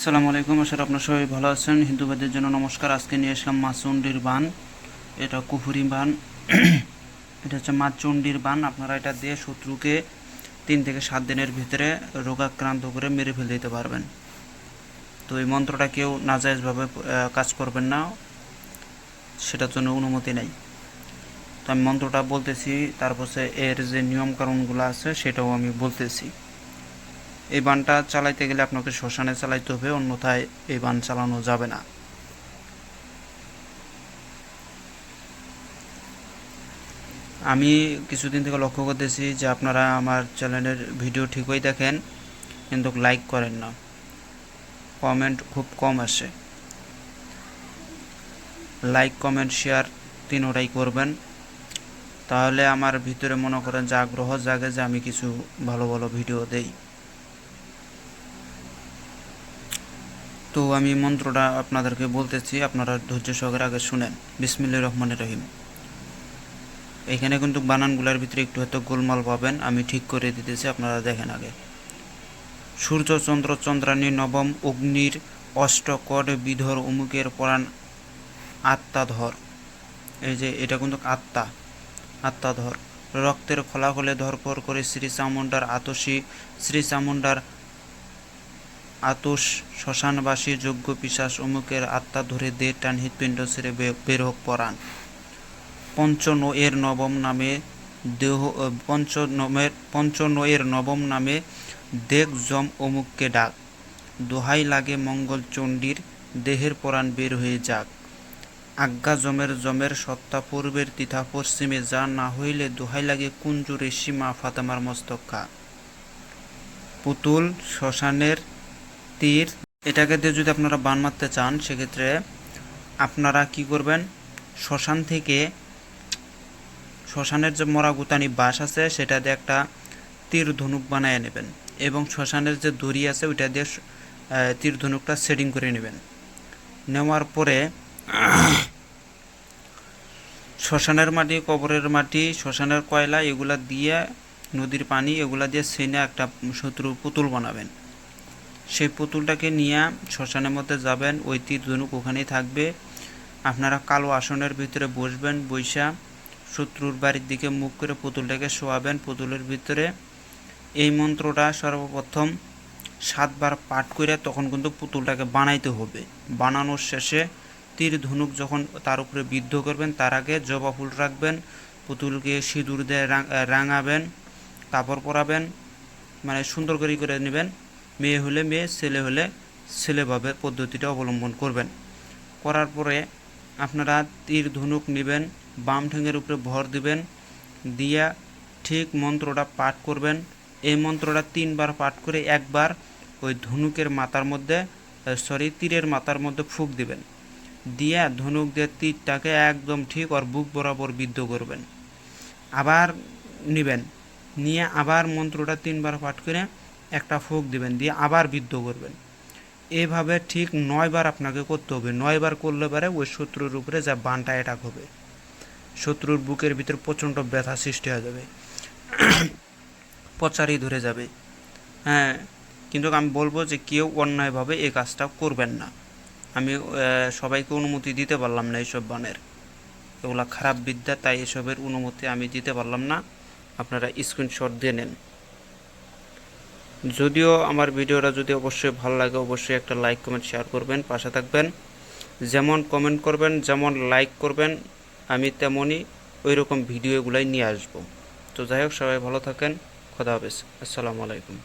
আসসালামু আলাইকুম। আশা করি আপনারা সবাই ভালো আছেন। হিন্দুবাদের জন্য নমস্কার। আজকে নিয়ে আসলাম মাচন্ডির বান। এটা কুফুরি বান। এটা হচ্ছে মাচন্ডির বান। আপনারা এটা দিয়ে শত্রুকে 3 থেকে 7 দিনের ভিতরে রোগাক্রান্ত করে মেরে ফেলে দিতে পারবেন। তো এই মন্ত্রটা কেউ নাজায়েজভাবে কাজ করবেন না, সেটার জন্য অনুমতি নেই। তো আমি মন্ত্রটা বলতেছি, তারপর এর যে নিয়মকানুনগুলো আছে সেটাও আমি বলতেছি। এই বানটা চালাইতে গেলে আপনাকে শ্মশানে চালাইতে হবে, অন্যথায় এই বান চালানো যাবে না। আমি কিছুদিন থেকে লক্ষ্য করতেছি যে আপনারা আমার চ্যানেলের ভিডিও ঠিকই দেখেন, কিন্তু লাইক করেন না, কমেন্ট খুব কম আসে। লাইক, কমেন্ট, শেয়ার তিনোটাই করবেন, তাহলে আমার ভিতরে মনে করেন যে আগ্রহ জাগে যে আমি কিছু ভালো ভালো ভিডিও দেই। তো আমি মন্ত্রটা আপনাদেরকে বলতেছি, আপনারা ধৈর্য সহকারে আগে শুনেন। বিসমিল্লাহির রহমানির রহিম। এখানে কিন্তু বানানগুলোর ভিতরে একটু হয়তো গোলমাল পাবেন, আমি ঠিক করে দিতেছি, আপনারা দেখেন আগে। সূর্য চন্দ্র চন্দ্রানী নবম অগ্নির অষ্টকট বিধর অমুকের পরাণ আত্মাধর। এই যে এটা কিন্তু আত্মাধর। রক্তের খোলাখলে ধরপর করে শ্রী চামুণ্ডার আতসী, শ্রী চামুণ্ডার আতস শ্মশানবাসী যজ্ঞ পিশাচ অমুকের আত্মা ধরে দে টান হৃৎপিণ্ড ছেড়ে বের হোক পরাণ। পঞ্চনয়ের নবম নামে দেহ পঞ্চনয়ের নবম নামে দেখ যম অমুককে ডাক। দোহাই লাগে মঙ্গল চণ্ডীর দেহের পরাণ বের হয়ে যাক। আজ্ঞা জমের সত্তা পূর্বের তিথা পশ্চিমে যা না হইলে দোহাই লাগে কুঞ্জুরে সীমা ফাতেমার মস্তক খা। পুতুল শ্মশানের তীর। এটাকে দিয়ে যদি আপনারা বান মারতে চান, সেক্ষেত্রে আপনারা কি করবেন, শ্মশানের যে মরা গুতানি বাঁশ আছে সেটা দিয়ে একটা তীর ধনুক বানিয়ে নেবেন, এবং শ্মশানের যে দড়ি আছে ওইটা দিয়ে তীর ধনুকটা সেটিং করে নেবেন। নেওয়ার পরে শ্মশানের মাটি, কবরের মাটি, শ্মশানের কয়লা এগুলা দিয়ে, নদীর পানি এগুলা দিয়ে সেনে একটা শত্রুর পুতুল বানাবেন। সেই পুতুলটাকে নিয়ে শ্মশানের মধ্যে যাবেন, ওই তীর ধনুক ওখানেই থাকবে। আপনারা কালো আসনের ভিতরে বসবেন, বৈশা শত্রুর বাড়ির দিকে মুখ করে পুতুলটাকে শোয়াবেন। পুতুলের ভিতরে এই মন্ত্রটা সর্বপ্রথম 7 বার পাঠ করে তখন কিন্তু পুতুলটাকে বানাইতে হবে। বানানোর শেষে তীর ধনুক যখন তার উপরে বিদ্ধ করবেন, তার আগে জবা ফুল রাখবেন, পুতুলকে সিঁদুর দিয়ে রাঙাবেন, কাপড় পরাবেন, মানে সুন্দর করে নেবেন। মেয়ে হলে মেয়ে, ছেলে হলে ছেলেভাবে পদ্ধতিটা অবলম্বন করবেন। করার পরে আপনারা তীর ধনুক নেবেন, বাম ঠ্যাঙের উপরে ভর দিবেন, দিয়া ঠিক মন্ত্রটা পাঠ করবেন। এই মন্ত্রটা 3 বার পাঠ করে একবার ওই ধনুকের মাথার মধ্যে, তীরের মাথার মধ্যে ফুঁক দিবেন। দিয়া ধনুক দিয়ে তীরটাকে একদম ঠিক ওর বুক বরাবর বিদ্ধ করবেন। আবার নেবেন, নিয়ে আবার মন্ত্রটা 3 বার পাঠ করে একটা ফুঁক দিবেন, দিয়ে আবার বিদ্ধ করবেন। এভাবে ঠিক 9 বার আপনাকে করতে হবে। 9 বার করলে পরে ওই শত্রুর উপরে যা বানটা অ্যাটাক হবে, শত্রুর বুকের ভিতর প্রচণ্ড ব্যথা সৃষ্টি হয়ে যাবে, পচারি ধরে যাবে। হ্যাঁ, কিন্তু আমি বলবো যে কেউ অন্যায়ভাবে এই কাজটা করবেন না। আমি সবাইকে অনুমতি দিতে পারলাম না এইসব বানের, এগুলো খারাপ বিদ্যা, তাই এসবের অনুমতি আমি দিতে পারলাম না। আপনারা স্ক্রিনশট দিয়ে নেন। যদিও আমার ভিডিওটা যদি অবশ্যই ভালো লাগে, অবশ্যই একটা লাইক, কমেন্ট, শেয়ার করবেন, পাশে থাকবেন। যেমন কমেন্ট করবেন, যেমন লাইক করবেন, আমি তেমনই ওই রকম ভিডিওগুলাই নিয়ে আসব। তো যাই হোক, সবাই ভালো থাকেন। খোদা হাফেজ। আসসালামু আলাইকুম।